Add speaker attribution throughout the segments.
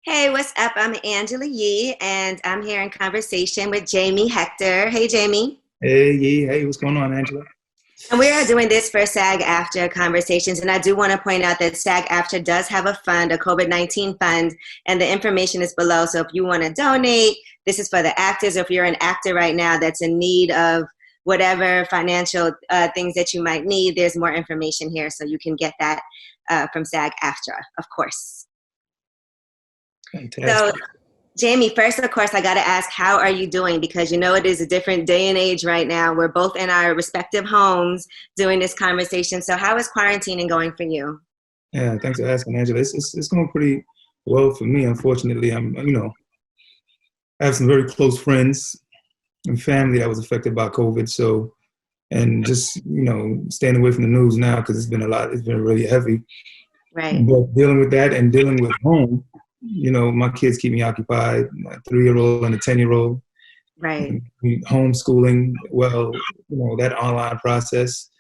Speaker 1: Hey, what's up? I'm Angela Yee, and I'm here in conversation with Jamie Hector. Hey, Jamie.
Speaker 2: Hey, Yee. Hey, what's going on, Angela?
Speaker 1: And we are doing this for SAG-AFTRA Conversations, and I do want to point out that SAG-AFTRA does have a fund, a COVID-19 fund, and the information is below. So if you want to donate, this is for the actors. If you're an actor right now that's in need of whatever financial things that you might need, there's more information here, so you can get that from SAG-AFTRA, of course. So,
Speaker 2: Fantastic.
Speaker 1: Jamie, first, of course, I got to ask, how are you doing? Because you know it is a different day and age right now. We're both in our respective homes doing this conversation. So how is quarantining going for you?
Speaker 2: Yeah, thanks for asking, Angela. It's going pretty well for me. Unfortunately, I have some very close friends and family that was affected by COVID. So, and just, staying away from the news now because it's been a lot. It's been really heavy.
Speaker 1: Right,
Speaker 2: But dealing with that and dealing with home, my kids keep me occupied, my 3-year-old and a 10-year-old.
Speaker 1: right.
Speaker 2: Homeschooling, well, that online process.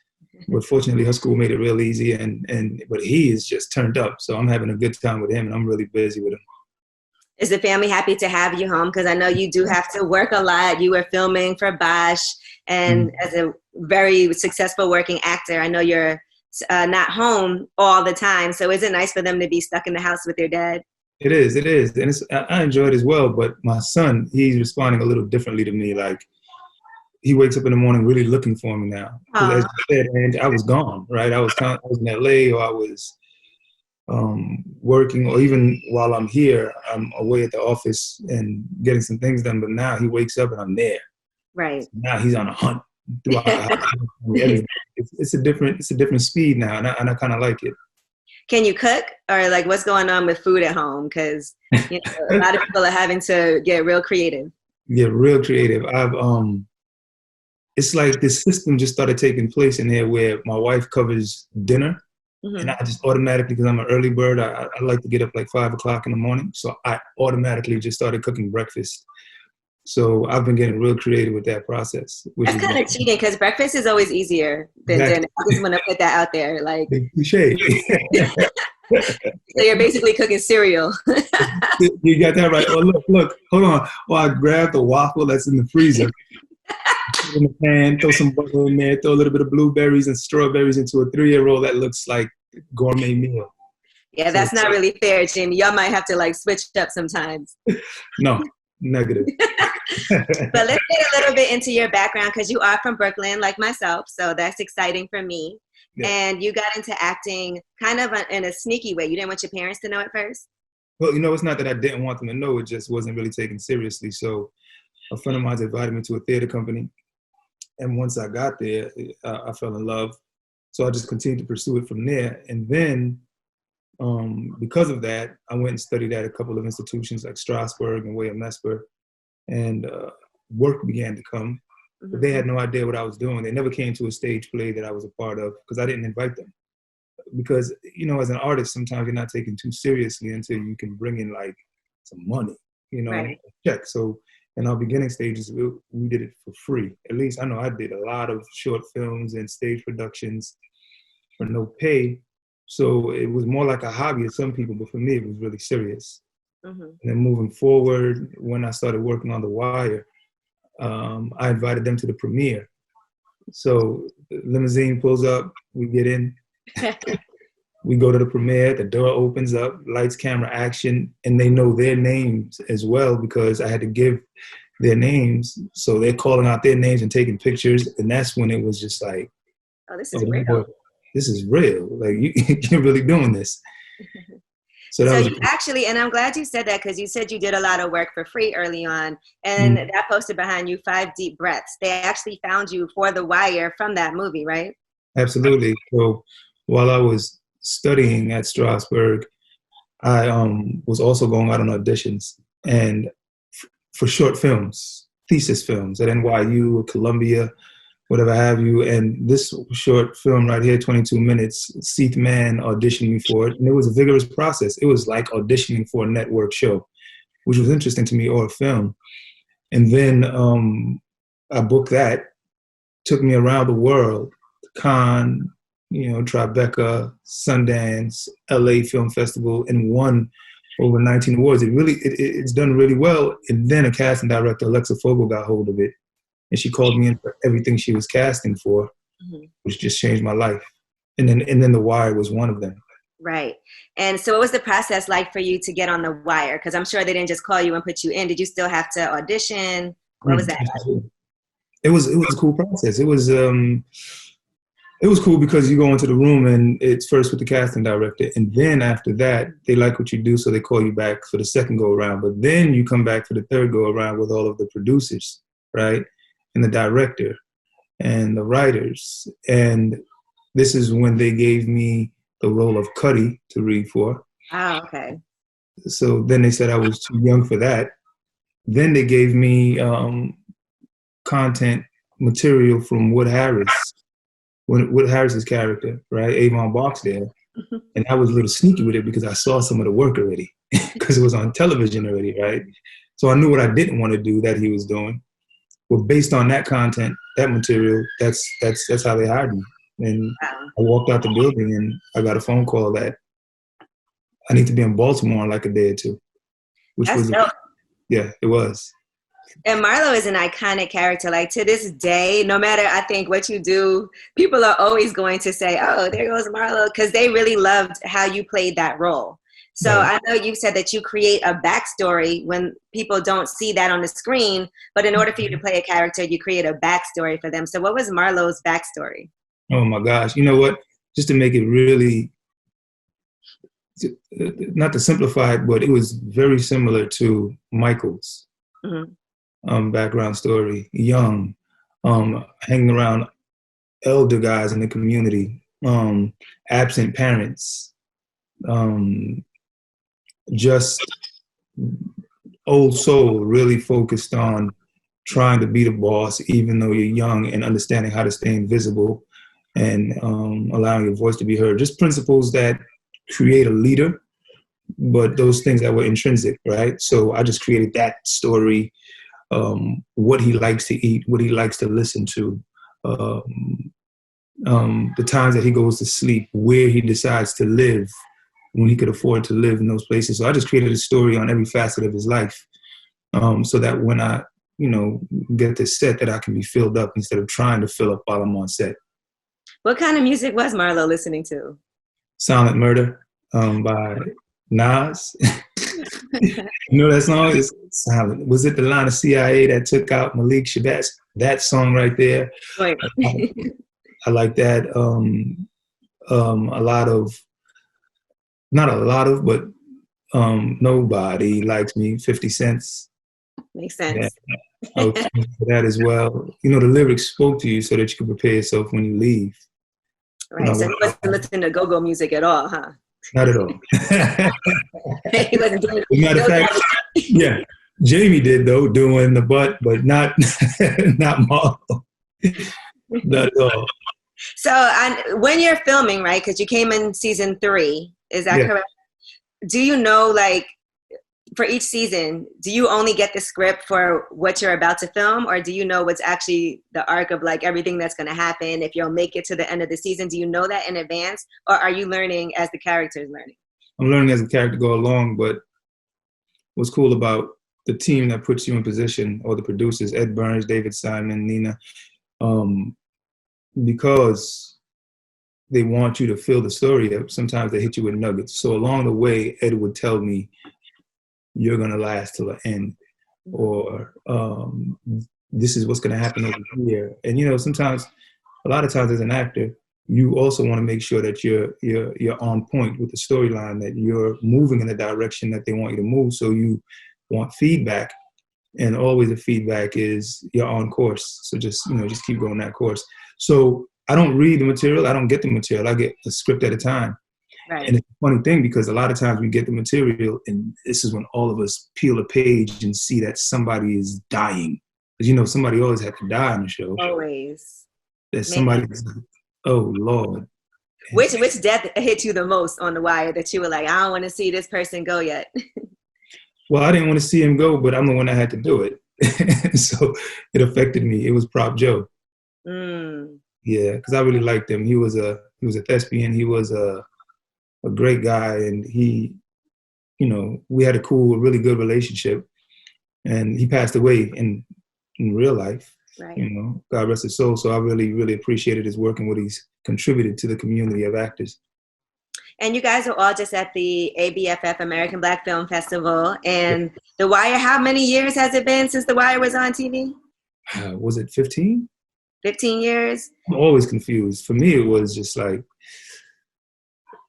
Speaker 2: But fortunately, her school made it real easy, but he is just turned up. So I'm having a good time with him, and I'm really busy with him.
Speaker 1: Is the family happy to have you home? Because I know you do have to work a lot. You were filming for Bosch, and
Speaker 2: Mm.
Speaker 1: as a very successful working actor, I know you're not home all the time. So is it nice for them to be stuck in the house with their dad?
Speaker 2: It is, and I enjoy it as well. But my son, he's responding a little differently to me. Like he wakes up in the morning really looking for me now. Because as
Speaker 1: Oh,
Speaker 2: you said, and I was gone, right? I was in LA, or I was working, or even while I'm here, I'm away at the office and getting some things done. But now he wakes up and I'm there.
Speaker 1: right.
Speaker 2: Now he's on a hunt throughout the house. Everything. It's a different speed now, and I kind of like it.
Speaker 1: Can you cook, or like what's going on with food at home? Because a lot of people are having to get real creative.
Speaker 2: Get real creative. It's like this system just started taking place in here where my wife covers dinner, and
Speaker 1: Hmm.
Speaker 2: I just automatically, because I'm an early bird, I like to get up like 5 o'clock in the morning, so I automatically just started cooking breakfast. So I've been getting real creative with that process, which
Speaker 1: That's
Speaker 2: is
Speaker 1: kind of cheating because breakfast is always easier than dinner.
Speaker 2: exactly
Speaker 1: I just want to put that out there. Like,
Speaker 2: the cliche.
Speaker 1: so you're basically cooking cereal.
Speaker 2: You got that right. Oh, look, hold on. Oh, I grabbed the waffle that's in the freezer, put it in the pan, throw some butter in there, throw a little bit of blueberries and strawberries into a 3-year-old that looks like gourmet meal.
Speaker 1: Yeah,
Speaker 2: So
Speaker 1: that's not really fair, Jamie. Y'all might have to like switch up sometimes.
Speaker 2: no, negative.
Speaker 1: But let's get a little bit into your background because you are from Brooklyn, like myself. So that's exciting for me.
Speaker 2: Yeah.
Speaker 1: And you got into acting kind of in a sneaky way. You didn't want your parents to know at first?
Speaker 2: Well, it's not that I didn't want them to know. It just wasn't really taken seriously. So a friend of mine invited me to a theater company. And once I got there, I fell in love. So I just continued to pursue it from there. And then because of that, I went and studied at a couple of institutions like Strasberg and William Esper. And work began to come. But they had no idea what I was doing. They never came to a stage play that I was a part of because I didn't invite them. Because, as an artist, sometimes you're not taken too seriously until you can bring in like some money,
Speaker 1: Right.
Speaker 2: check. So in our beginning stages, we did it for free. At least I know I did a lot of short films and stage productions for no pay. So it was more like a hobby to some people, but for me, it was really serious.
Speaker 1: Hmm.
Speaker 2: And then moving forward, when I started working on The Wire, I invited them to the premiere. So the limousine pulls up, we get in, we go to the premiere, the door opens up, lights, camera, action, and they know their names as well because I had to give their names. So they're calling out their names and taking pictures. And that's when it was just like,
Speaker 1: Oh, this is
Speaker 2: oh
Speaker 1: real.
Speaker 2: boy, this is real. Like you're really doing this. So that
Speaker 1: So
Speaker 2: was,
Speaker 1: you actually, and I'm glad you said that because you said you did a lot of work for free early on, and
Speaker 2: mm,
Speaker 1: that posted behind you, Five Deep Breaths. They actually found you for The Wire from that movie, right?
Speaker 2: absolutely. So while I was studying at Strasberg, I was also going out on auditions and for short films, thesis films at NYU or Columbia, whatever have you. And this short film right here, 22 minutes, Seath Man auditioned me for it. And it was a vigorous process. It was like auditioning for a network show, which was interesting to me, or a film. And then I booked that, took me around the world, Cannes, Tribeca, Sundance, LA Film Festival, and won over 19 awards. It's done really well. And then a casting director, Alexa Fogel, got hold of it, and she called me in for everything she was casting for, which just changed my life. And then The Wire was one of them.
Speaker 1: Right. And so what was the process like for you to get on The Wire? Because I'm sure they didn't just call you and put you in. Did you still have to audition? What was that like?
Speaker 2: It was a cool process. It was cool because you go into the room and it's first with the casting director, and then after that they like what you do, so they call you back for the second go around. But then you come back for the third go around with all of the producers, right, and the director and the writers. And this is when they gave me the role of Cuddy to read for.
Speaker 1: Oh, okay.
Speaker 2: So then they said I was too young for that. Then they gave me content material from Wood Harris's character, right, Avon Barksdale. And I was a little sneaky with it because I saw some of the work already, because it was on television already, right? So I knew what I didn't want to do that he was doing. Well, based on that content, that material, that's how they hired me. And I walked out the building and I got a phone call that I need to be in Baltimore in like a day or two, which
Speaker 1: that's
Speaker 2: was
Speaker 1: dope.
Speaker 2: Yeah, it was.
Speaker 1: And Marlo is an iconic character. Like, to this day, no matter, I think, what you do, people are always going to say, oh, there goes Marlo, because they really loved how you played that role. So
Speaker 2: Right.
Speaker 1: I know you said that you create a backstory when people don't see that on the screen, but in order for you to play a character, you create a backstory for them. So what was Marlo's backstory?
Speaker 2: Oh my gosh. You know what? Just to make it really, not to simplify it, but it was very similar to Michael's background story. Young, hanging around elder guys in the community, absent parents, just old soul, really focused on trying to be the boss, even though you're young, and understanding how to stay invisible and allowing your voice to be heard. Just principles that create a leader, but those things that were intrinsic, right? So I just created that story, what he likes to eat, what he likes to listen to, the times that he goes to sleep, where he decides to live, when he could afford to live in those places. So I just created a story on every facet of his life, so that when I, get to set, that I can be filled up instead of trying to fill up while I'm on set.
Speaker 1: What kind of music was Marlo listening to?
Speaker 2: Silent Murder by Nas. You know that song? It's silent. Was it the line of CIA that took out Malik Shabazz? That song right there.
Speaker 1: Right.
Speaker 2: I like that. A lot of, not a lot of, but Nobody Likes Me, 50 Cents.
Speaker 1: Makes sense.
Speaker 2: Yeah, I would think for that as well. The lyrics spoke to you so that you could prepare yourself when you leave.
Speaker 1: Right. So he wasn't listening to go-go music at all, huh?
Speaker 2: Not at all.
Speaker 1: He wasn't doing
Speaker 2: As a matter of fact, yeah, Jamie did though, doing the butt, but not not Marlo. Not at all.
Speaker 1: So when you're filming, right, because you came in season 3, is that correct? Do you know, like, for each season, do you only get the script for what you're about to film, or do you know what's actually the arc of, like, everything that's going to happen, if you'll make it to the end of the season? Do you know that in advance, or are you learning as the character is learning?
Speaker 2: I'm learning as the character go along, but what's cool about the team that puts you in position, or the producers, Ed Burns, David Simon, Nina, because they want you to fill the story up, sometimes they hit you with nuggets. So along the way, Ed would tell me, you're going to last till the end, or this is what's going to happen over here. And, sometimes, a lot of times as an actor, you also want to make sure that you're on point with the storyline, that you're moving in the direction that they want you to move. So you want feedback, and always the feedback is you're on course. So just keep going that course. So I don't read the material. I don't get the material. I get a script at a time.
Speaker 1: Right.
Speaker 2: And it's a funny thing, because a lot of times we get the material, and this is when all of us peel a page and see that somebody is dying. Because, somebody always had to die on the show.
Speaker 1: Always.
Speaker 2: That somebody, oh, Lord.
Speaker 1: Which death hit you the most on The Wire that you were like, I don't want to see this person go yet?
Speaker 2: Well, I didn't want to see him go, but I'm the one that had to do it. So it affected me. It was Prop Joe. Yeah, because I really liked him. He was a thespian. He was a great guy, and he we had a really good relationship, and he passed away in real life.
Speaker 1: Right.
Speaker 2: God rest his soul. So I really, really appreciated his work and what he's contributed to the community of actors.
Speaker 1: And you guys are all just at the ABFF, American Black Film Festival. And The Wire, how many years has it been since The Wire was on TV?
Speaker 2: Was it 15?
Speaker 1: 15 years?
Speaker 2: I'm always confused. For me, it was just like,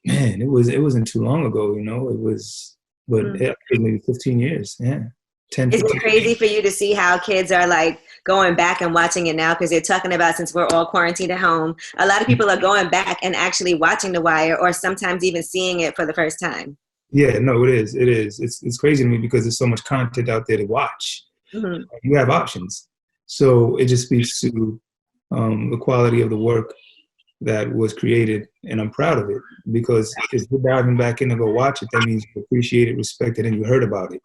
Speaker 2: man, it wasn't too long ago, it was, but maybe 15 years. Yeah. 10,
Speaker 1: Is it crazy for you to see how kids are like going back and watching it now? Because they're talking about, since we're all quarantined at home, a lot of people are going back and actually watching The Wire, or sometimes even seeing it for the first time.
Speaker 2: Yeah, no, it is. It is. It's crazy to me because there's so much content out there to watch. Mm-hmm. You have options. So it just speaks to the quality of the work that was created, and I'm proud of it, because if you're diving back in to go watch it, that means you appreciate it, respect it, and you heard about it.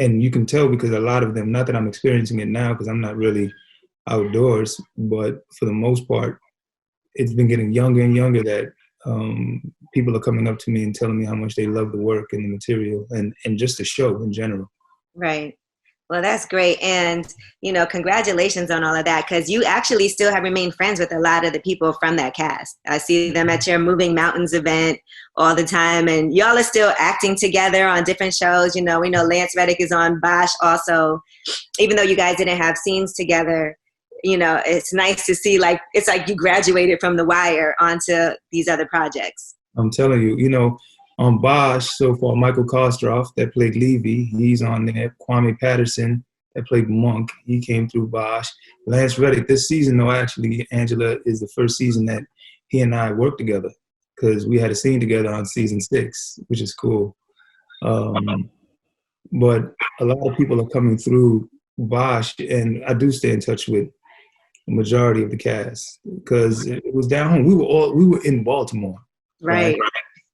Speaker 2: And you can tell, because a lot of them, not that I'm experiencing it now because I'm not really outdoors, but for the most part, it's been getting younger and younger that people are coming up to me and telling me how much they love the work and the material and just the show in general.
Speaker 1: Right. Well, that's great. And, congratulations on all of that, because you actually still have remained friends with a lot of the people from that cast. I see them at your Moving Mountains event all the time, and y'all are still acting together on different shows. We know Lance Reddick is on BOSCH also. Even though you guys didn't have scenes together, it's nice to see, it's like you graduated from The Wire onto these other projects.
Speaker 2: I'm telling you, on BOSCH so far, Michael Kostroff, that played Levy, he's on there. Kwame Patterson, that played Monk, he came through BOSCH. Lance Reddick, this season, though, actually, Angela, is the first season that he and I worked together, because we had a scene together on season 6, which is cool. But a lot of people are coming through BOSCH, and I do stay in touch with the majority of the cast, because it was down home. We were in Baltimore.
Speaker 1: Right.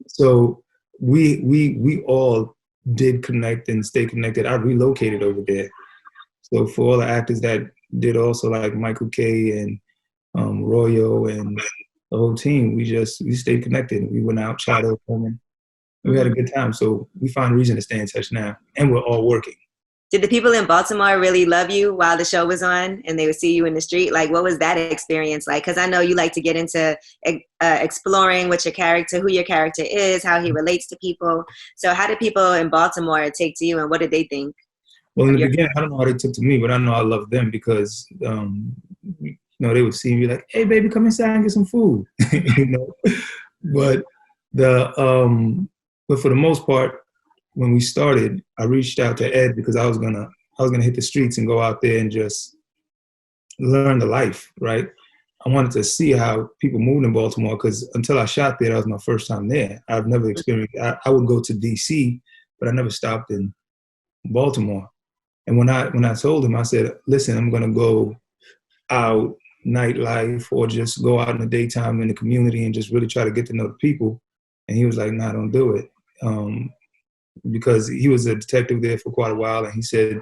Speaker 2: So we all did connect and stay connected. I relocated over there. So for all the actors that did also, like Michael K. and Royo and the whole team, we stayed connected. We went out, shot up, and we had a good time. So we find a reason to stay in touch now, and we're all working.
Speaker 1: Did the people in Baltimore really love you while the show was on and they would see you in the street? What was that experience like? Because I know you like to get into exploring who your character is, how he relates to people. So how did people in Baltimore take to you, and what did they think?
Speaker 2: Well, in the beginning, I don't know how they took to me, but I know I loved them, because, they would see me like, hey, baby, come inside and get some food, But but for the most part, when we started, I reached out to Ed because I was gonna hit the streets and go out there and just learn the life, right? I wanted to see how people moved in Baltimore, because until I shot there, that was my first time there. I've never experienced. I would go to DC, but I never stopped in Baltimore. And when I told him, I said, listen, I'm gonna go out nightlife, or just go out in the daytime in the community and just really try to get to know the people. And he was like, nah, don't do it. Because he was a detective there for quite a while, and he said,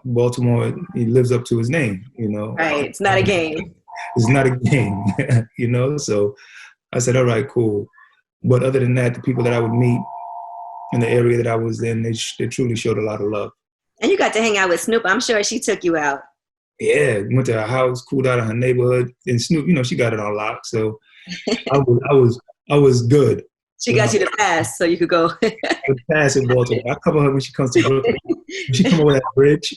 Speaker 2: Baltimore, he lives up to his name,
Speaker 1: Right, it's not a game.
Speaker 2: It's not a game, So I said, all right, cool. But other than that, the people that I would meet in the area that I was in, they truly showed a lot of love. And
Speaker 1: you got to hang out with Snoop. I'm sure she took you out.
Speaker 2: Yeah, went to her house, cooled out in her neighborhood, and Snoop, she got it on lock. So I was good.
Speaker 1: She got you the pass so you could go.
Speaker 2: The pass in Baltimore. I cover her when she comes to Brooklyn. She come over that bridge.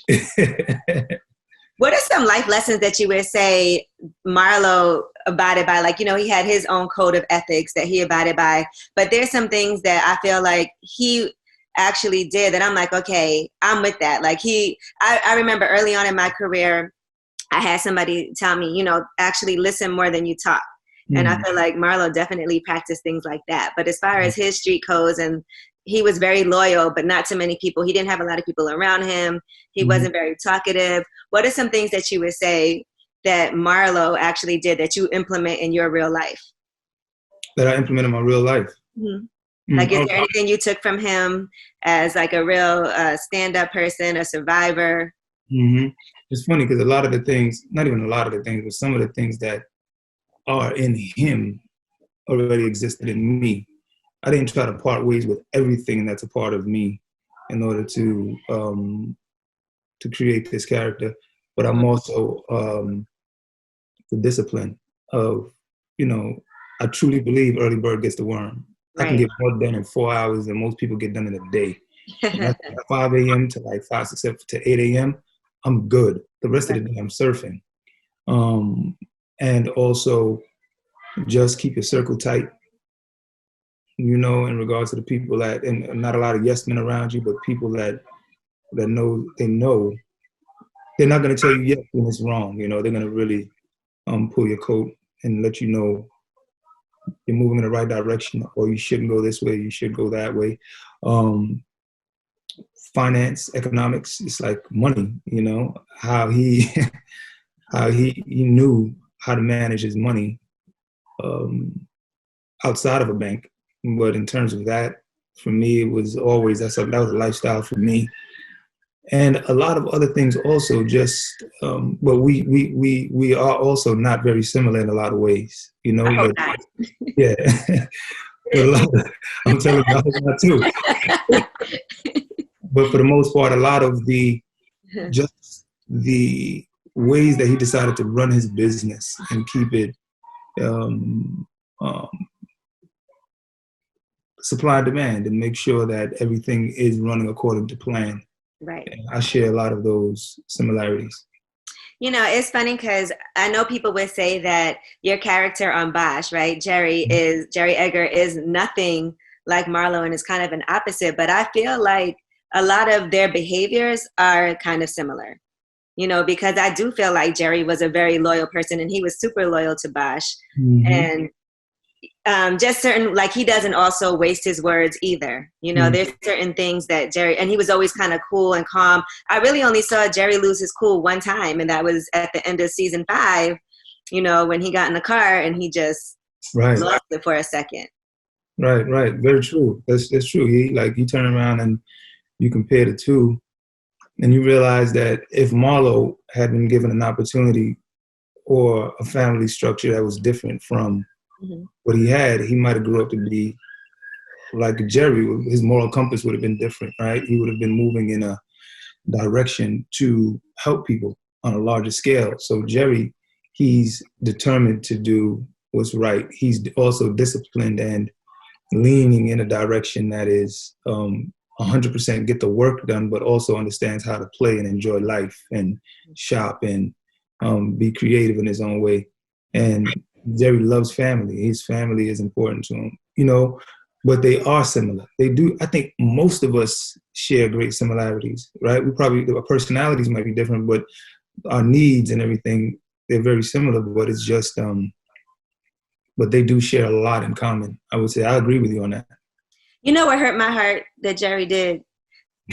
Speaker 1: What are some life lessons that you would say Marlo abided by? He had his own code of ethics that he abided by, but there's some things that I feel like he actually did that I'm like, okay, I'm with that. I remember early on in my career, I had somebody tell me, actually listen more than you talk. And I feel like Marlo definitely practiced things like that. But as far as his street codes, and he was very loyal, but not to many people. He didn't have a lot of people around him. He wasn't very talkative. What are some things that you would say that Marlo actually did that you implement in your real life?
Speaker 2: That I implement in my real life?
Speaker 1: Is there anything you took from him as a real stand-up person, a survivor?
Speaker 2: It's funny because a lot of the things, not even a lot of the things, but some of the things that are in him already existed in me. I didn't try to part ways with everything that's a part of me in order to create this character. But I'm also the discipline of, I truly believe early bird gets the worm. Right. I can get more done in 4 hours than most people get done in a day. At 5 a.m. to like 5, 6, 7 to 8 a.m., I'm good. The rest of the day, I'm surfing. And also just keep your circle tight, in regards to the people that, and not a lot of yes men around you, but people that know, they're not going to tell you yes when it's wrong. They're going to really pull your coat and let you know you're moving in the right direction, or you shouldn't go this way, you should go that way. Finance, economics, it's like money, how he knew how to manage his money outside of a bank. But in terms of that, for me, it was always, that was a lifestyle for me. And a lot of other things also just, but we are also not very similar in a lot of ways,
Speaker 1: I hope
Speaker 2: but,
Speaker 1: not.
Speaker 2: Yeah. But I'm telling you, I hope not too. But for the most part, a lot of the ways that he decided to run his business and keep it supply and demand, and make sure that everything is running according to plan.
Speaker 1: Right.
Speaker 2: And I share a lot of those similarities.
Speaker 1: It's funny because I know people would say that your character on Bosch, right, Jerry Edgar is nothing like Marlo and is kind of an opposite, but I feel like a lot of their behaviors are kind of similar, because I do feel like Jerry was a very loyal person and he was super loyal to Bosch. And just certain, like, he doesn't also waste his words either. There's certain things that Jerry, and he was always kind of cool and calm. I really only saw Jerry lose his cool one time, and that was at the end of season 5, when he got in the car and he just lost it for a second.
Speaker 2: Right. Very true. That's true. He turned around and you compare the two, and you realize that if Marlo had been given an opportunity or a family structure that was different from what he had, he might have grew up to be like Jerry. His moral compass would have been different, right? He would have been moving in a direction to help people on a larger scale. So Jerry, he's determined to do what's right. He's also disciplined and leaning in a direction that is 100% get the work done, but also understands how to play and enjoy life and shop and be creative in his own way. And Jerry loves family. His family is important to him, but they are similar. They do. I think most of us share great similarities, right? Our personalities might be different, but our needs and everything, they're very similar, but it's just, but they do share a lot in common. I would say I agree with you on that.
Speaker 1: What hurt my heart that Jerry did?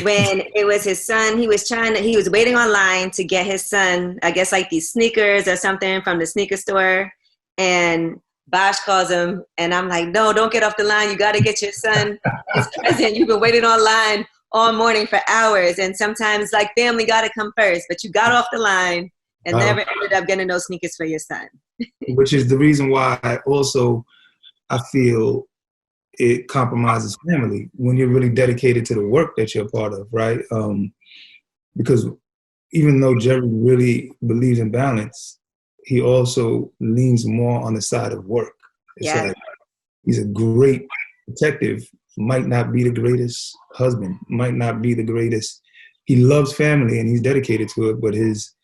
Speaker 1: When it was his son, he was waiting online to get his son, I guess like these sneakers or something from the sneaker store. And Bosch calls him, and I'm like, no, don't get off the line. You got to get your son his present. You've been waiting online all morning for hours. And sometimes, like, family got to come first. But you got off the line and never ended up getting those sneakers for your son.
Speaker 2: Which is the reason why I feel it compromises family when you're really dedicated to the work that you're a part of, right? Because even though Jerry really believes in balance, he also leans more on the side of work. It's like he's a great detective, might not be the greatest husband, might not be the greatest. He loves family and he's dedicated to it, but his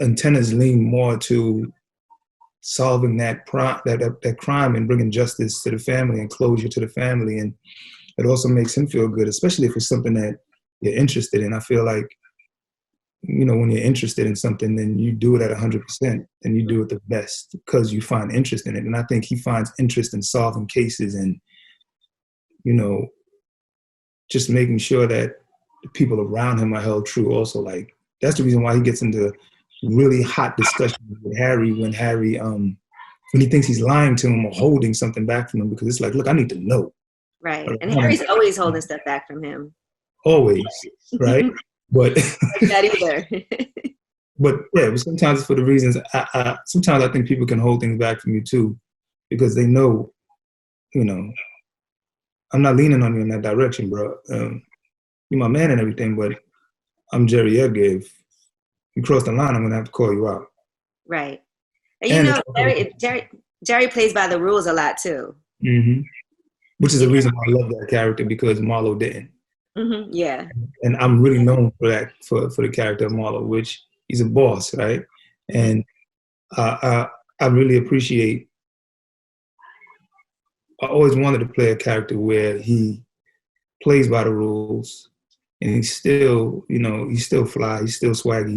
Speaker 2: antennas lean more to solving that crime and bringing justice to the family and closure to the family. And it also makes him feel good, especially if it's something that you're interested in. I feel like, when you're interested in something, then you do it at 100% and you do it the best because you find interest in it. And I think he finds interest in solving cases and, just making sure that the people around him are held true also. Like, that's the reason why he gets into really hot discussions with Harry when he thinks he's lying to him or holding something back from him, because it's like, look, I need to know.
Speaker 1: Right. And Harry's always holding stuff back from him.
Speaker 2: Always, right? But
Speaker 1: not either.
Speaker 2: But yeah, but sometimes for the reasons, sometimes I think people can hold things back from you too. because they know, you know, I'm not leaning on you in that direction, bro. You're my man and everything, but I'm Jerry Edgar. If you cross the line, I'm gonna have to call you out.
Speaker 1: Right. And you
Speaker 2: And
Speaker 1: know, Jerry plays by the rules a lot too.
Speaker 2: mm-hmm. Which is the reason why I love that character, because Marlo didn't.
Speaker 1: Mm-hmm. Yeah.
Speaker 2: And I'm really known for that, for the character of Marlo, which he's a boss, right? And I really appreciate. I always wanted to play a character where he plays by the rules, and he's still, you know, he's still fly, he's still swaggy,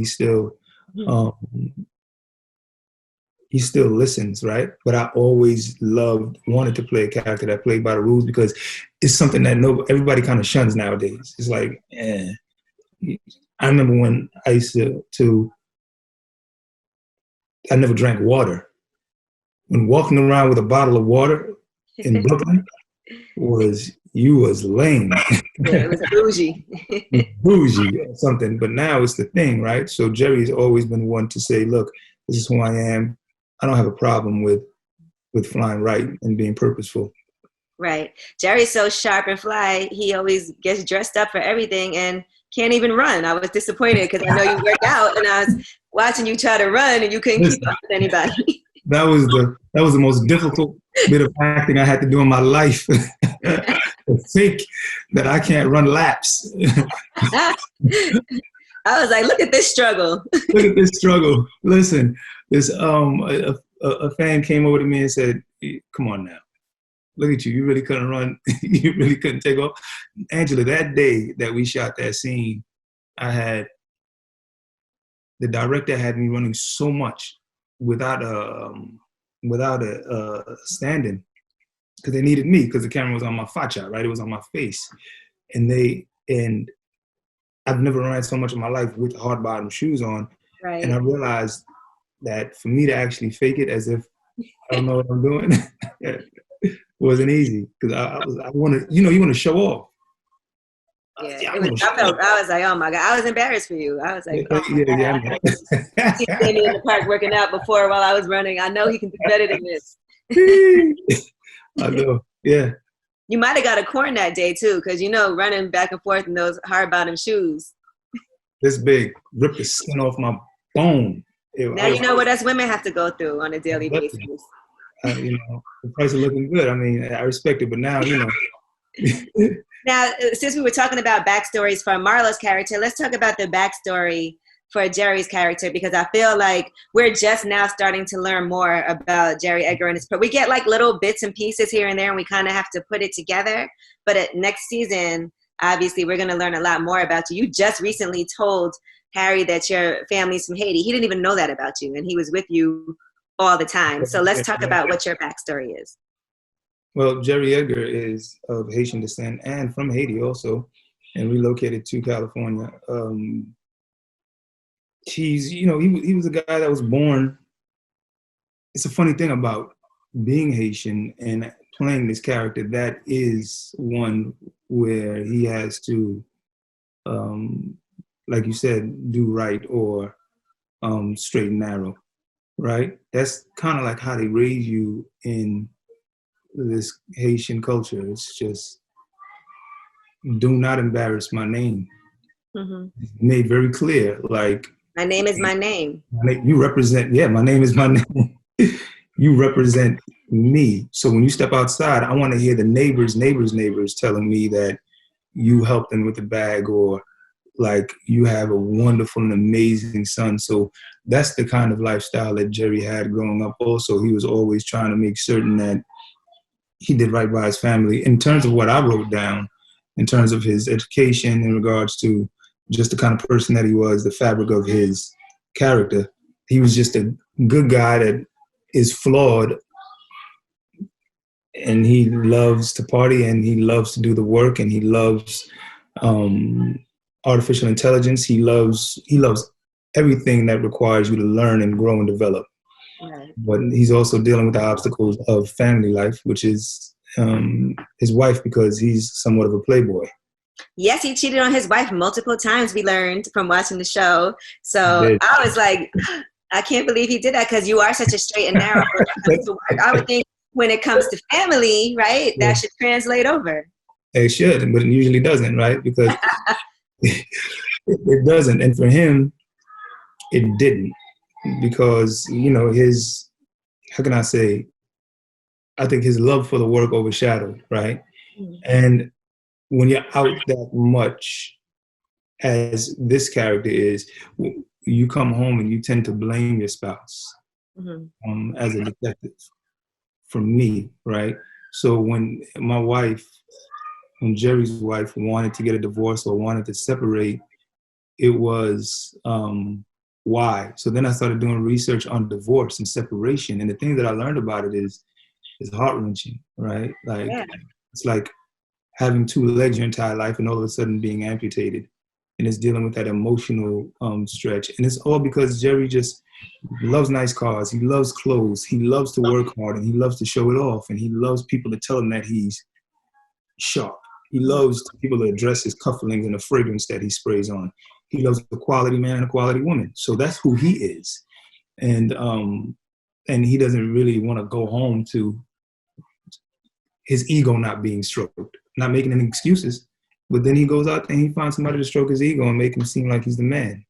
Speaker 2: he still listens, right? But I always wanted to play a character that played by the rules, because it's something that everybody kind of shuns nowadays. It's like, I remember when I used I never drank water. When walking around with a bottle of water in Brooklyn you was lame.
Speaker 1: Yeah, it was bougie.
Speaker 2: Bougie or something. But now it's the thing, right? So Jerry's always been one to say, look, this is who I am. I don't have a problem with flying right and being purposeful.
Speaker 1: Right. Jerry's so sharp and fly, he always gets dressed up for everything and can't even run. I was disappointed because I know you work out, and I was watching you try to run and you couldn't keep up with anybody.
Speaker 2: That was the most difficult bit of acting I had to do in my life. To think that I can't run laps.
Speaker 1: I was like, look at this struggle.
Speaker 2: Look at this struggle. Listen, this a fan came over to me and said, come on now. Look at you. You really couldn't run. You really couldn't take off. Angela, that day that we shot that scene, the director had me running so much without a stand-in, because they needed me, because the camera was on my facha, right? It was on my face. And I've never run so much in my life with hard bottom shoes on.
Speaker 1: Right.
Speaker 2: And I realized that for me to actually fake it as if I don't know what I'm doing wasn't easy, because I want to, you want to show off.
Speaker 1: Yeah, I was like, oh my God, I was embarrassed for you. I was like, oh my God. He's standing in the park working out before while I was running. I know he can do better than this.
Speaker 2: I know, yeah.
Speaker 1: You might have got a corn that day too, because running back and forth in those hard bottom shoes.
Speaker 2: This big, ripped the skin off my bone.
Speaker 1: Now you know what us women have to go through on a daily basis.
Speaker 2: The price is looking good. I mean, I respect it, but now,
Speaker 1: Now, since we were talking about backstories for Marlo's character, let's talk about the backstory for Jerry's character, because I feel like we're just now starting to learn more about Jerry Edgar and we get like little bits and pieces here and there, and we kind of have to put it together. But next season, obviously, we're going to learn a lot more about you. You just recently told Harry that your family's from Haiti. He didn't even know that about you, and he was with you all the time. So let's talk about what your backstory is.
Speaker 2: Well, Jerry Edgar is of Haitian descent and from Haiti also, and relocated to California. He was a guy that was born. It's a funny thing about being Haitian and playing this character. That is one where he has to, like you said, do right or straight and narrow, right? That's kind of like how they raise you in this Haitian culture. It's just, do not embarrass my name. Mm-hmm. Made very clear, like,
Speaker 1: my name is my name.
Speaker 2: You represent, my name is my name. You represent me. So when you step outside, I want to hear the neighbors telling me that you helped them with the bag, or like you have a wonderful and amazing son. So that's the kind of lifestyle that Jerry had growing up also. He was always trying to make certain that he did right by his family. In terms of what I wrote down, in terms of his education, in regards to just the kind of person that he was, the fabric of his character, he was just a good guy that is flawed, and he loves to party, and he loves to do the work, and he loves artificial intelligence. He loves everything that requires you to learn and grow and develop. Right. But he's also dealing with the obstacles of family life, which is his wife, because he's somewhat of a playboy.
Speaker 1: Yes, he cheated on his wife multiple times, we learned from watching the show. So I was like, I can't believe he did that, because you are such a straight and narrow. I would think when it comes to family, right,
Speaker 2: Yeah.
Speaker 1: that should translate over.
Speaker 2: It should, but it usually doesn't, right? Because it doesn't. And for him, it didn't. Because, you know, his, how can I say, I think his love for the work overshadowed, right?
Speaker 1: Mm-hmm.
Speaker 2: And when you're out that much, as this character is, you come home and you tend to blame your spouse as a detective. For me, right? So when Jerry's wife wanted to get a divorce or wanted to separate, it was why. So then I started doing research on divorce and separation, and the thing that I learned about it is heart-wrenching, right? Like it's like having two legs your entire life and all of a sudden being amputated, and it's dealing with that emotional stretch. And it's all because Jerry just loves nice cars, he loves clothes, he loves to work hard, and he loves to show it off, and he loves people to tell him that he's sharp. He loves people to address his cufflinks and the fragrance that he sprays on. He loves a quality man and a quality woman. So that's who he is. And he doesn't really want to go home to his ego not being stroked, not making any excuses. But then he goes out and he finds somebody to stroke his ego and make him seem like he's the man.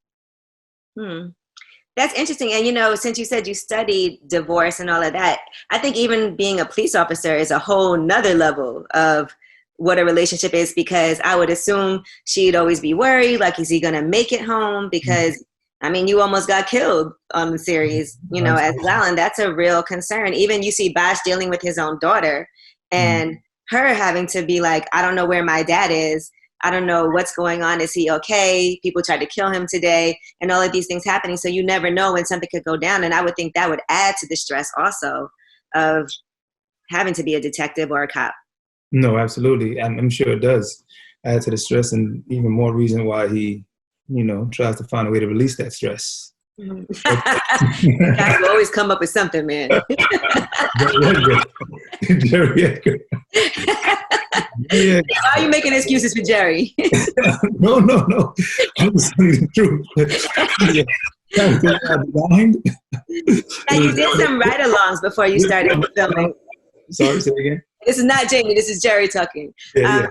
Speaker 1: That's interesting. And, you know, since you said you studied divorce and all of that, I think even being a police officer is a whole nother level of what a relationship is, because I would assume she'd always be worried, like, is he going to make it home? Because, I mean, you almost got killed on the series, you know, as well. And that's a real concern. Even you see Bosch dealing with his own daughter and her having to be like, I don't know where my dad is. I don't know what's going on. Is he okay? People tried to kill him today, and all of these things happening. So you never know when something could go down. And I would think that would add to the stress also of having to be a detective or a cop.
Speaker 2: No, absolutely. I'm sure it does add to the stress, and even more reason why he, you know, tries to find a way to release that stress.
Speaker 1: Guys will always come up with something, man.
Speaker 2: Jerry Edgar.
Speaker 1: Why are you making excuses for Jerry?
Speaker 2: No. I'm just telling you the truth.
Speaker 1: Now, you did some ride-alongs before you started filming.
Speaker 2: Sorry, say it again.
Speaker 1: This is not Jamie. This is Jerry talking.
Speaker 2: Yeah.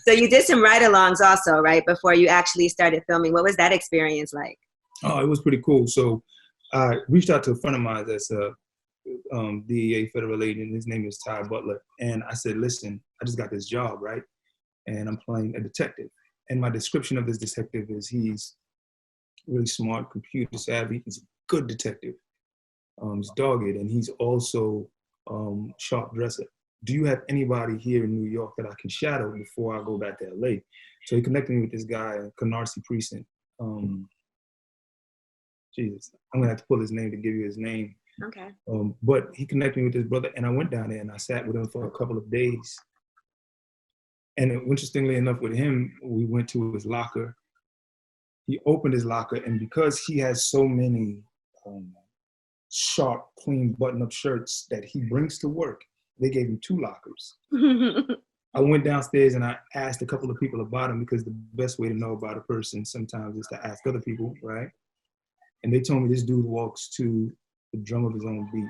Speaker 1: So you did some ride-alongs also, right, before you actually started filming. What was that experience like?
Speaker 2: Oh, it was pretty cool. So I reached out to a friend of mine that's a DEA federal agent. His name is Ty Butler. And I said, listen, I just got this job, right? And I'm playing a detective. And my description of this detective is he's really smart, computer savvy. He's a good detective. He's dogged, and he's also sharp dresser. Do you have anybody here in New York that I can shadow before I go back to LA? So he connected me with this guy, Canarsie Precinct. Jesus, I'm gonna have to pull his name to give you his name.
Speaker 1: Okay.
Speaker 2: But he connected me with his brother, and I went down there and I sat with him for a couple of days. And interestingly enough, with him, we went to his locker. He opened his locker, and because he has so many sharp, clean, button-up shirts that he brings to work, they gave him 2 lockers. I went downstairs and I asked a couple of people about him, because the best way to know about a person sometimes is to ask other people, right? And they told me this dude walks to the drum of his own beat.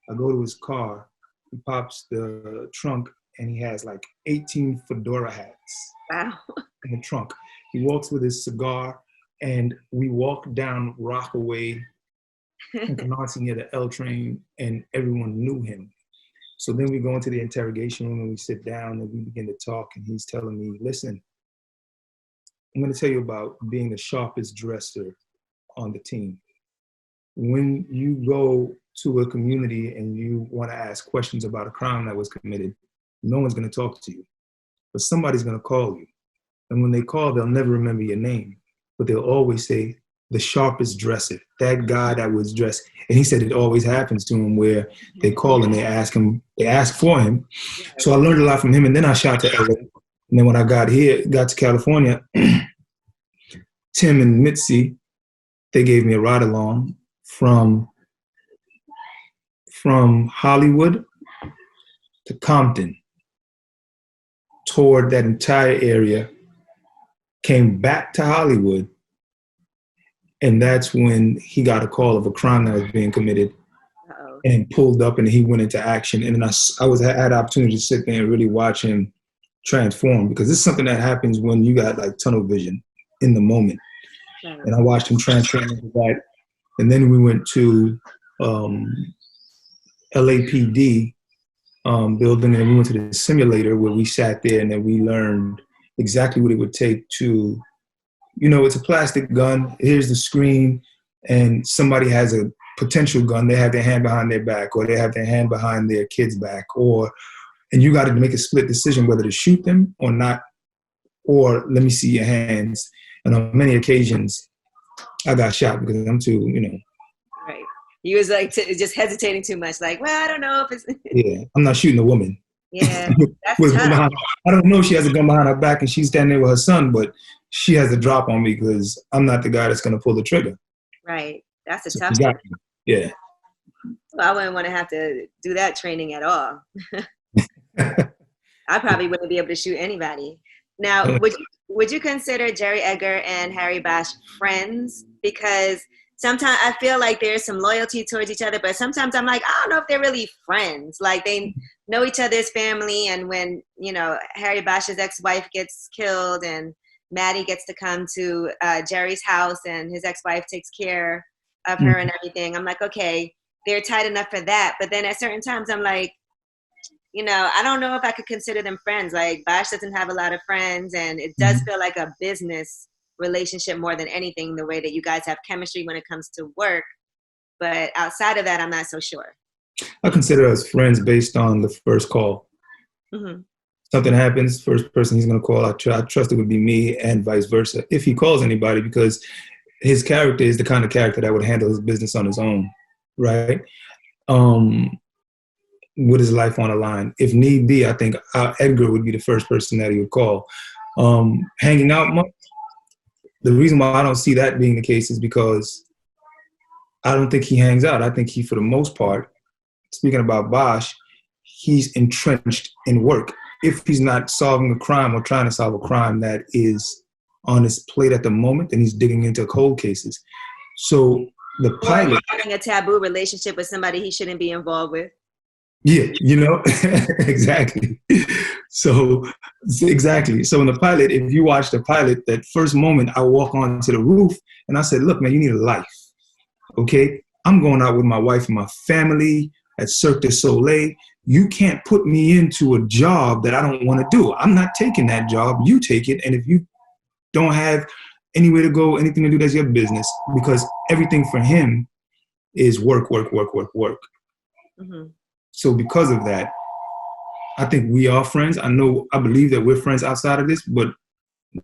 Speaker 2: I go to his car, he pops the trunk, and he has like 18 fedora hats in the trunk. He walks with his cigar, and we walk down Rockaway in Canarsie near the L train, and everyone knew him. So then we go into the interrogation room and we sit down and we begin to talk, and he's telling me, listen, I'm going to tell you about being the sharpest dresser on the team. When you go to a community and you want to ask questions about a crime that was committed, no one's going to talk to you, but somebody's going to call you. And when they call, they'll never remember your name, but they'll always say, the sharpest dresser, that guy that was dressed. And he said it always happens to him where they call and they ask for him. So I learned a lot from him, and then I shot to LA. And then when I got to California, Tim and Mitzi, they gave me a ride along from Hollywood to Compton, toured that entire area, came back to Hollywood, and that's when he got a call of a crime that was being committed and pulled up and he went into action. And then I had the opportunity to sit there and really watch him transform, because this is something that happens when you got like tunnel vision in the moment. Right. And I watched him transform into that. And then we went to LAPD building, and we went to the simulator where we sat there and then we learned exactly what it would take to, it's a plastic gun. Here's the screen, and somebody has a potential gun. They have their hand behind their back, or they have their hand behind their kid's back, and you got to make a split decision whether to shoot them or not, or let me see your hands. And on many occasions, I got shot because I'm too,
Speaker 1: Right. He was like just hesitating too much. Like, well, I don't know if it's.
Speaker 2: Yeah, I'm not shooting a woman.
Speaker 1: Yeah, that's tough.
Speaker 2: I don't know if she has a gun behind her back and she's standing there with her son, but she has a drop on me because I'm not the guy that's going to pull the trigger.
Speaker 1: Right. That's a tough one.
Speaker 2: Yeah.
Speaker 1: Well, I wouldn't want to have to do that training at all. I probably wouldn't be able to shoot anybody. Now, would you consider Jerry Edgar and Harry Bosch friends? Because sometimes I feel like there's some loyalty towards each other, but sometimes I'm like, I don't know if they're really friends. Like, they know each other's family, and when, Harry Bosch's ex-wife gets killed and Maddie gets to come to Jerry's house and his ex-wife takes care of her and everything, I'm like, okay, they're tight enough for that. But then at certain times I'm like, I don't know if I could consider them friends. Like, Bosch doesn't have a lot of friends, and it does feel like a business relationship more than anything, the way that you guys have chemistry when it comes to work. But outside of that, I'm not so sure.
Speaker 2: I consider us friends based on the first call.
Speaker 1: Mm-hmm.
Speaker 2: Something happens, first person he's going to call, I trust it would be me, and vice versa. If he calls anybody, because his character is the kind of character that would handle his business on his own, right? With his life on the line. If need be, I think Edgar would be the first person that he would call. Hanging out much. The reason why I don't see that being the case is because I don't think he hangs out. I think he, for the most part, speaking about Bosch, he's entrenched in work. If he's not solving a crime or trying to solve a crime that is on his plate at the moment, then he's digging into cold cases. So the pilot...
Speaker 1: Or having a taboo relationship with somebody he shouldn't be involved with.
Speaker 2: Yeah, exactly. So in the pilot, if you watch the pilot, that first moment I walk onto the roof and I said, look, man, you need a life. Okay. I'm going out with my wife and my family at Cirque du Soleil. You can't put me into a job that I don't want to do. I'm not taking that job. You take it. And if you don't have anywhere to go, anything to do, that's your business, because everything for him is work, work, work, work, work. Mm-hmm. So because of that, I think we are friends. I believe that we're friends outside of this, but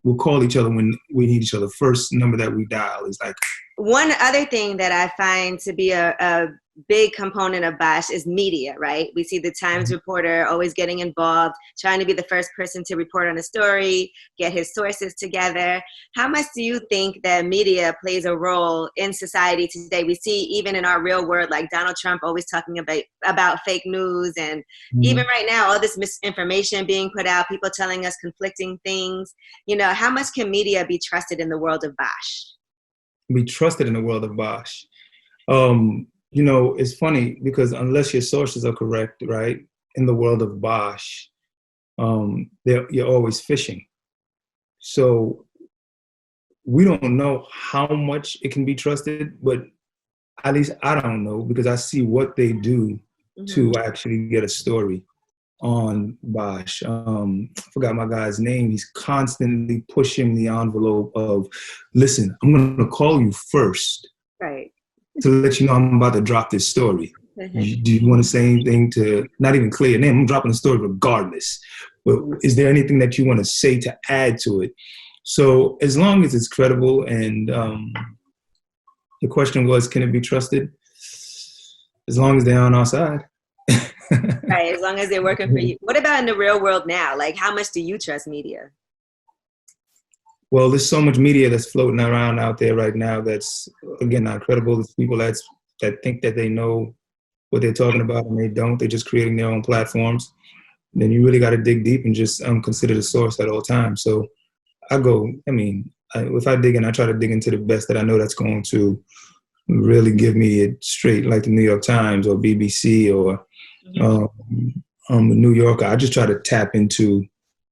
Speaker 2: we'll call each other when we need each other. First number that we dial is like...
Speaker 1: One other thing that I find to be a big component of Bosch is media, right? We see the Times reporter always getting involved, trying to be the first person to report on a story, get his sources together. How much do you think that media plays a role in society today? We see even in our real world, like Donald Trump always talking about fake news, and even right now, all this misinformation being put out, people telling us conflicting things. How much can media be trusted in the world of Bosch?
Speaker 2: Be trusted in the world of Bosch. It's funny because unless your sources are correct, right, in the world of Bosch, you're always fishing. So we don't know how much it can be trusted, but at least I don't know, because I see what they do to actually get a story on Bosch. I forgot my guy's name. He's constantly pushing the envelope of, listen, I'm going to call you first.
Speaker 1: Right.
Speaker 2: To let you know I'm about to drop this story. Do you want to say anything to not even clear your name? I'm dropping the story regardless. But is there anything that you want to say to add to it? So as long as it's credible, and the question was, can it be trusted? As long as they're on our side.
Speaker 1: Right, as long as they're working for you. What about in the real world now? Like, how much do you trust media?
Speaker 2: Well, there's so much media that's floating around out there right now that's, again, not credible. There's people that think that they know what they're talking about, and they don't. They're just creating their own platforms. And then you really got to dig deep and just consider the source at all times. So if I dig in, I try to dig into the best that I know that's going to really give me it straight, like the New York Times or BBC or the New Yorker. I just try to tap into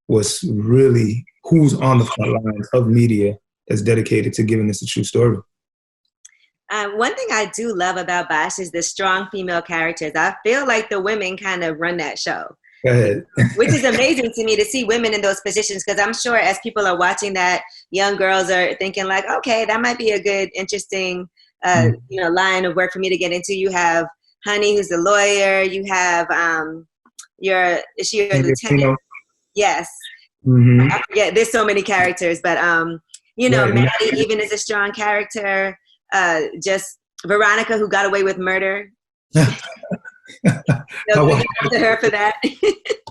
Speaker 2: what's really, who's on the front lines of media that's dedicated to giving us a true story.
Speaker 1: One thing I do love about BOSCH is the strong female characters. I feel like the women kind of run that show.
Speaker 2: Go ahead.
Speaker 1: Which is amazing to me to see women in those positions, because I'm sure as people are watching that, young girls are thinking like, okay, that might be a good, interesting line of work for me to get into. You have Honey, who's a lawyer. You have is she your lieutenant? Yes.
Speaker 2: Mm-hmm.
Speaker 1: I forget, there's so many characters, but Maddie even is a strong character. Just Veronica, who got away with murder. To her for that.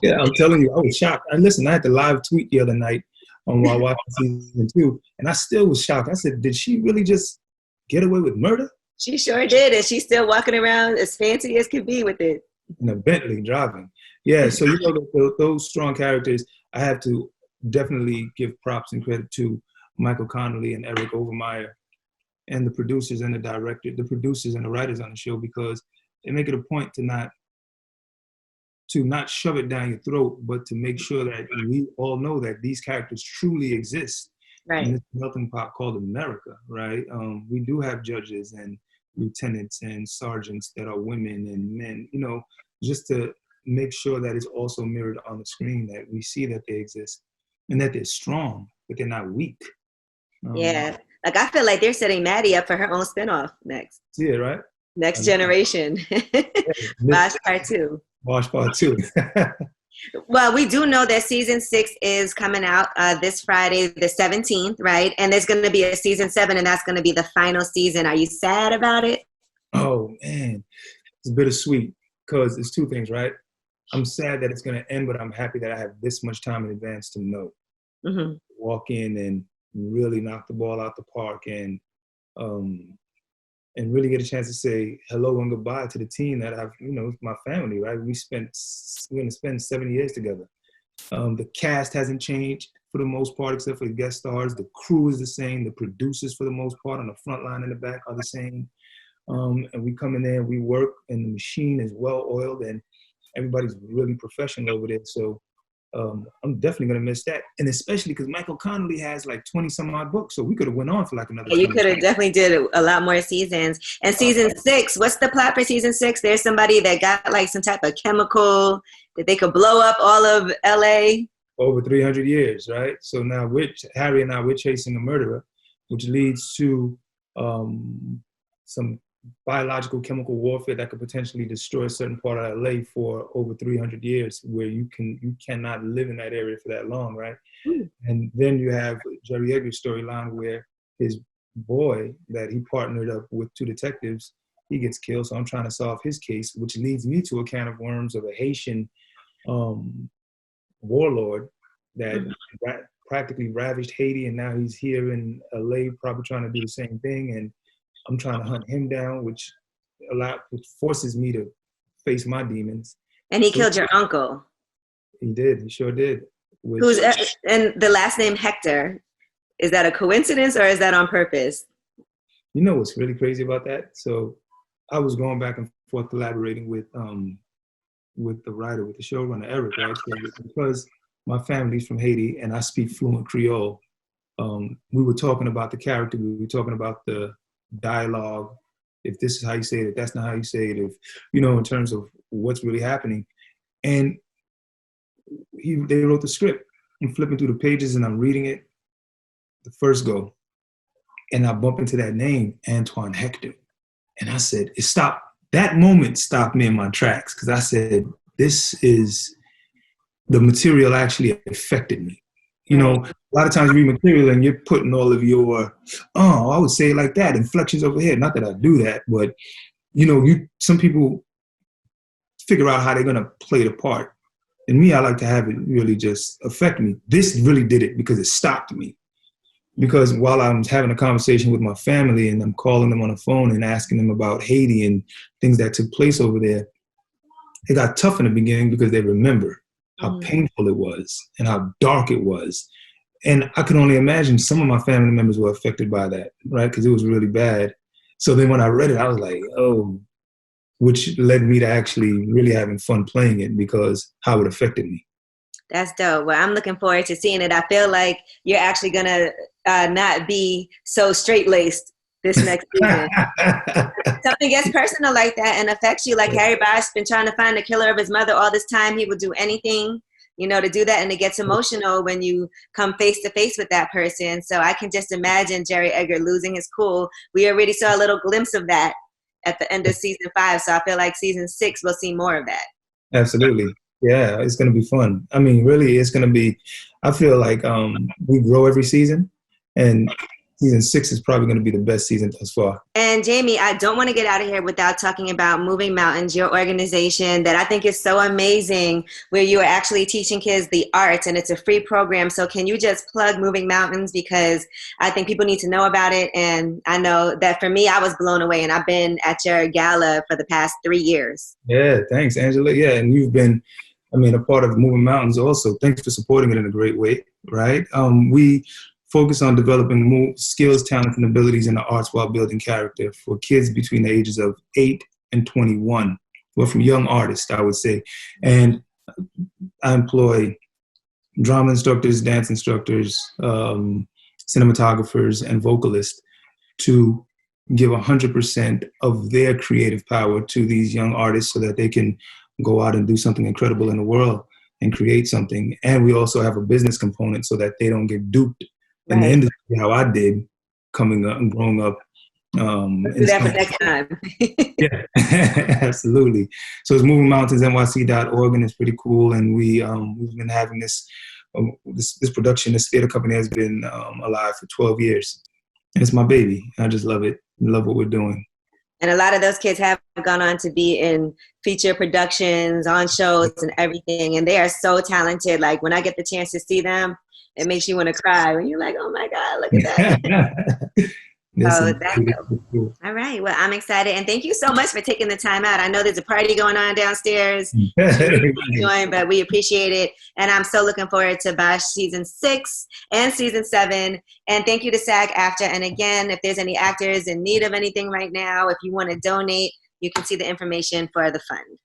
Speaker 2: Yeah, I'm telling you, I was shocked. And listen, I had the live tweet the other night while watching season 2, and I still was shocked. I said, did she really just get away with murder?
Speaker 1: She sure did, and she's still walking around as fancy as could be with it.
Speaker 2: In a Bentley driving. Yeah, so those strong characters, I have to definitely give props and credit to Michael Connolly and Eric Overmeyer and the producers and the director, the producers and the writers on the show, because they make it a point to not shove it down your throat, but to make sure that we all know that these characters truly exist.
Speaker 1: Right.
Speaker 2: In this melting pot called America, right? We do have judges and lieutenants and sergeants that are women and men, just to make sure that it's also mirrored on the screen, that we see that they exist and that they're strong, but they're not weak.
Speaker 1: Yeah. Like, I feel like they're setting Maddie up for her own spinoff next.
Speaker 2: Yeah, right?
Speaker 1: Next generation. BOSCH Part 2.
Speaker 2: BOSCH Part 2.
Speaker 1: Well, we do know that season 6 is coming out this Friday, the 17th, right? And there's going to be a season 7, and that's going to be the final season. Are you sad about it?
Speaker 2: Oh, man. It's bittersweet, because it's two things, right? I'm sad that it's going to end, but I'm happy that I have this much time in advance to know. Mm-hmm. Walk in and really knock the ball out the park and really get a chance to say hello and goodbye to the team that I've, my family, right? We're going to spend 7 years together. The cast hasn't changed for the most part, except for the guest stars. The crew is the same. The producers, for the most part, on the front line and the back are the same. And we come in there and we work, and the machine is well oiled, and everybody's really professional over there. So I'm definitely going to miss that. And especially because Michael Connolly has like 20 some odd books. So we could have went on for like another.
Speaker 1: You could have definitely did a lot more seasons. And season 6, what's the plot for season 6? There's somebody that got like some type of chemical that they could blow up all of LA.
Speaker 2: Over 300 years, right? So now Harry and I, we're chasing a murderer, which leads to some biological chemical warfare that could potentially destroy a certain part of LA for over 300 years, where you cannot live in that area for that long, right? And then you have Jerry Edgar's storyline where his boy that he partnered up with 2 detectives, he gets killed. So I'm trying to solve his case, which leads me to a can of worms of a Haitian warlord that practically ravaged Haiti, and now he's here in LA probably trying to do the same thing. And I'm trying to hunt him down, which forces me to face my demons.
Speaker 1: And he killed your uncle.
Speaker 2: He did. He sure did.
Speaker 1: And the last name Hector. Is that a coincidence or is that on purpose?
Speaker 2: You know what's really crazy about that? So I was going back and forth collaborating with the writer, with the showrunner, Eric, right? So because my family's from Haiti and I speak fluent Creole, we were talking about the character. We were talking about the dialogue. If this is how you say it, if that's not how you say it, if, in terms of what's really happening. And they wrote the script. I'm flipping through the pages and I'm reading it, the first go, and I bump into that name, Antoine Hector. And I said, that moment stopped me in my tracks, because I said, the material actually affected me. A lot of times you read material and you're putting all of your, I would say it like that, inflections over here. Not that I do that, but some people figure out how they're gonna play the part. And me, I like to have it really just affect me. This really did it because it stopped me. Because while I'm having a conversation with my family and I'm calling them on the phone and asking them about Haiti and things that took place over there, it got tough in the beginning because they remember how painful it was and how dark it was. And I could only imagine some of my family members were affected by that, right? Because it was really bad. So then when I read it, I was like, oh, which led me to actually really having fun playing it because how it affected me.
Speaker 1: That's dope. Well, I'm looking forward to seeing it. I feel like you're actually going to not be so straight-laced this next season. Something gets personal like that and affects you. Like Harry Bosch been trying to find the killer of his mother all this time. He would do anything, you know, to do that. And it gets emotional when you come face to face with that person. So I can just imagine Jerry Edgar losing his cool. We already saw a little glimpse of that at the end of season 5. So I feel like season 6, we'll see more of that.
Speaker 2: Absolutely. Yeah, it's going to be fun. I mean, really, it's going to be, I feel like we grow every season, and season 6 is probably going to be the best season thus far.
Speaker 1: And Jamie, I don't want to get out of here without talking about Moving Mountains, your organization that I think is so amazing, where you are actually teaching kids the arts, and it's a free program. So can you just plug Moving Mountains, because I think people need to know about it. And I know that for me, I was blown away, and I've been at your gala for the past 3 years.
Speaker 2: Yeah, thanks, Angela. Yeah, and you've been, I mean, a part of Moving Mountains also. Thanks for supporting it in a great way, right? We focus on developing more skills, talents, and abilities in the arts while building character for kids between the ages of 8 and 21. Well, from young artists, I would say. And I employ drama instructors, dance instructors, cinematographers, and vocalists to give 100% of their creative power to these young artists so that they can go out and do something incredible in the world and create something. And we also have a business component so that they don't get duped in the industry, how I did coming up and growing up.
Speaker 1: Let's do that for next time.
Speaker 2: Yeah, absolutely. So it's movingmountainsnyc.org, and it's pretty cool. And we've been having this production. This theater company has been alive for 12 years. And it's my baby. I just love it. I love what we're doing.
Speaker 1: And a lot of those kids have gone on to be in feature productions, on shows and everything. And they are so talented. Like when I get the chance to see them, it makes you want to cry when you're like, oh my God, look at that. Oh, that's cool. All right. Well, I'm excited. And thank you so much for taking the time out. I know there's a party going on downstairs, but we appreciate it. And I'm so looking forward to BOSCH season 6 and season 7. And thank you to SAG-AFTRA. And again, if there's any actors in need of anything right now, if you want to donate, you can see the information for the fund.